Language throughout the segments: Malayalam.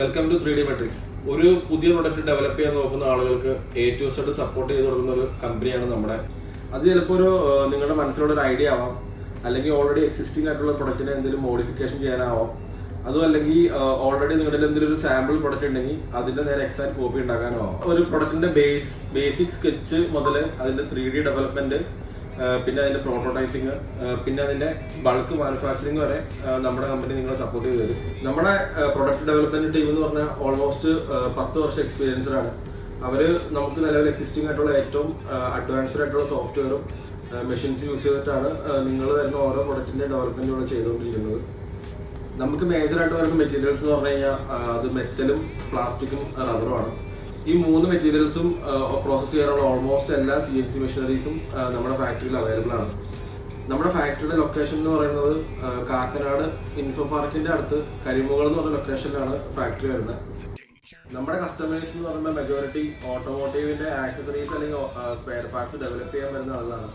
Welcome to 3D matrix. ഒരു പുതിയ പ്രൊഡക്റ്റ് ഡെവലപ്പ് ചെയ്യാൻ നോക്കുന്ന ആളുകൾക്ക് A to Z സപ്പോർട്ട് ചെയ്ത് കൊടുക്കുന്ന ഒരു കമ്പനിയാണ് നമ്മുടെ. അത് ചിലപ്പോൾ നിങ്ങളുടെ മനസ്സിലുള്ള ഒരു ഐഡിയ ആവാം, അല്ലെങ്കിൽ ഓൾറെഡി എക്സിസ്റ്റിംഗ് ആയിട്ടുള്ള പ്രൊഡക്റ്റിനെ എന്തെങ്കിലും മോഡിഫിക്കേഷൻ ചെയ്യാനാവാം, അതും അല്ലെങ്കിൽ ഓൾറെഡി നിങ്ങളുടെ എന്തെങ്കിലും ഒരു സാമ്പിൾ പ്രൊഡക്റ്റ് ഉണ്ടെങ്കിൽ അതിന്റെ നേരെ എക്സാക്ട് കോപ്പി ഉണ്ടാക്കാനോ ആവാം. ഒരു പ്രൊഡക്റ്റിന്റെ ബേസിക് സ്കെച്ച് മുതൽ അതിന്റെ 3D ഡെവലപ്മെന്റ്, പിന്നെ അതിന്റെ പ്രോട്ടോടൈപ്പിംഗ്, പിന്നെ അതിന്റെ ബൾക്ക് മാനുഫാക്ചറിങ് വരെ നമ്മുടെ കമ്പനി നിങ്ങളെ സപ്പോർട്ട് ചെയ്ത് തരും. നമ്മുടെ പ്രൊഡക്റ്റ് ഡെവലപ്മെന്റ് ടീം എന്ന് പറഞ്ഞാൽ ഓൾമോസ്റ്റ് 10 വർഷം എക്സ്പീരിയൻസ്ഡ് ആണ്. അവര് നമുക്ക് നിലവിൽ എക്സിസ്റ്റിംഗ് ആയിട്ടുള്ള ഏറ്റവും അഡ്വാൻസ്ഡ് ആയിട്ടുള്ള സോഫ്റ്റ്വെയറും മെഷീൻസ് യൂസ് ചെയ്തിട്ടാണ് നിങ്ങൾ വരുന്ന ഓരോ പ്രൊഡക്റ്റിന്റെ ഡെവലപ്മെന്റ് ഇവിടെ ചെയ്തുകൊണ്ടിരിക്കുന്നത്. നമുക്ക് മേജറായിട്ട് വരുന്ന മെറ്റീരിയൽസ് എന്ന് പറഞ്ഞു കഴിഞ്ഞാൽ അത് മെറ്റലും പ്ലാസ്റ്റിക്കും റബ്ബറുമാണ്. ഈ 3 മെറ്റീരിയൽസും പ്രോസസ് ചെയ്യാനുള്ള ഓൾമോസ്റ്റ് എല്ലാ CNC മെഷീനറീസും നമ്മുടെ ഫാക്ടറിയിൽ അവൈലബിൾ ആണ്. നമ്മുടെ ഫാക്ടറിയുടെ ലൊക്കേഷൻ എന്ന് പറയുന്നത് കാക്കനാട് ഇൻഫോ പാർക്കിന്റെ അടുത്ത് കരിമുകൾ എന്ന് പറഞ്ഞ ലൊക്കേഷനിലാണ് ഫാക്ടറി വരുന്നത്. നമ്മുടെ കസ്റ്റമേഴ്സ് എന്ന് പറയുമ്പോൾ മെജോറിറ്റി ഓട്ടോമോട്ടീവിന്റെ ആക്സസറീസ് അല്ലെങ്കിൽ സ്പെയർ പാർട്സ് ഡെവലപ്പ് ചെയ്യാൻ വരുന്ന ആളുകളാണ്.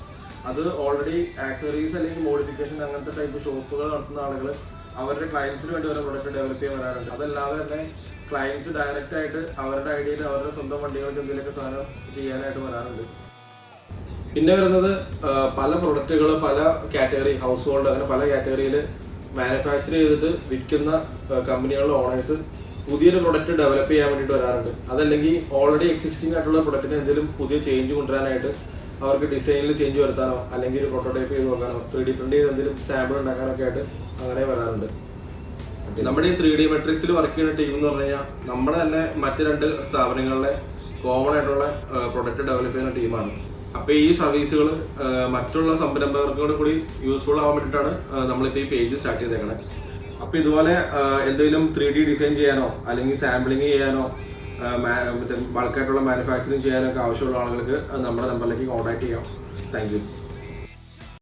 അത് ഓൾറെഡി ആക്സസറീസ് അല്ലെങ്കിൽ മോഡിഫിക്കേഷൻ അങ്ങനത്തെ ടൈപ്പ് ഷോപ്പുകൾ നടത്തുന്ന ആളുകൾ അവരുടെ ക്ലയൻസിന് വേണ്ടി ഒരു പ്രൊഡക്റ്റ് ഡെവലപ്പ് ചെയ്യാൻ വരാറുണ്ട്. അതല്ലാതെ തന്നെ ക്ലയൻസ് ഡയറക്റ്റ് ആയിട്ട് അവരുടെ ഐഡിയയിൽ അവരുടെ സ്വന്തം വണ്ടികൾക്ക് എന്തെങ്കിലുമൊക്കെ സാധനം ചെയ്യാനായിട്ട് വരാറുണ്ട്. പിന്നെ വരുന്നത് പല പ്രൊഡക്റ്റുകൾ പല കാറ്റഗറി, ഹൗസ് ഹോൾഡ്, അങ്ങനെ പല കാറ്റഗറിയിൽ മാനുഫാക്ചർ ചെയ്തിട്ട് വിൽക്കുന്ന കമ്പനികളുടെ ഓണേഴ്സ് പുതിയൊരു പ്രൊഡക്റ്റ് ഡെവലപ്പ് ചെയ്യാൻ വേണ്ടിയിട്ട് വരാറുണ്ട്. അതല്ലെങ്കിൽ ഓൾറെഡി എക്സിസ്റ്റിംഗ് ആയിട്ടുള്ള പ്രൊഡക്റ്റിന് എന്തെങ്കിലും പുതിയ ചേഞ്ച് കൊണ്ടുവരാനായിട്ട് അവർക്ക് ഡിസൈനിൽ ചേഞ്ച് വരുത്താനോ അല്ലെങ്കിൽ ഒരു പ്രോട്ടോടൈപ്പ് ചെയ്ത് നോക്കാനോ 3D പ്രിന്റ് ചെയ്ത് എന്തെങ്കിലും സാമ്പിൾ ഉണ്ടാക്കാനൊക്കെ ആയിട്ട് അങ്ങനെ വരാറുണ്ട്. നമ്മുടെ ഈ 3D മെട്രിക്സിൽ വർക്ക് ചെയ്യുന്ന ടീം എന്ന് പറഞ്ഞു കഴിഞ്ഞാൽ നമ്മുടെ തന്നെ മറ്റ് 2 സ്ഥാപനങ്ങളിലെ കോമൺ ആയിട്ടുള്ള പ്രൊഡക്റ്റ് ഡെവലപ്പ് ചെയ്യുന്ന ടീമാണ്. അപ്പോൾ ഈ സർവീസുകൾ മറ്റുള്ള സംരംഭകർക്ക് കൂടി യൂസ്ഫുൾ ആവാൻ വേണ്ടിയിട്ടാണ് നമ്മളിപ്പോൾ ഈ പേജ് സ്റ്റാർട്ട് ചെയ്തേക്കണേ. അപ്പോൾ ഇതുപോലെ എന്തെങ്കിലും 3D ഡിസൈൻ ചെയ്യാനോ അല്ലെങ്കിൽ സാമ്പിളിങ് ചെയ്യാനോ മറ്റേ ബൾക്കായിട്ടുള്ള മാനുഫാക്ചറിങ് ചെയ്യാനൊക്കെ ആവശ്യമുള്ള ആളുകൾക്ക് നമ്മുടെ നമ്പറിലേക്ക് കോൺടാക്ട് ചെയ്യാം. Thank you.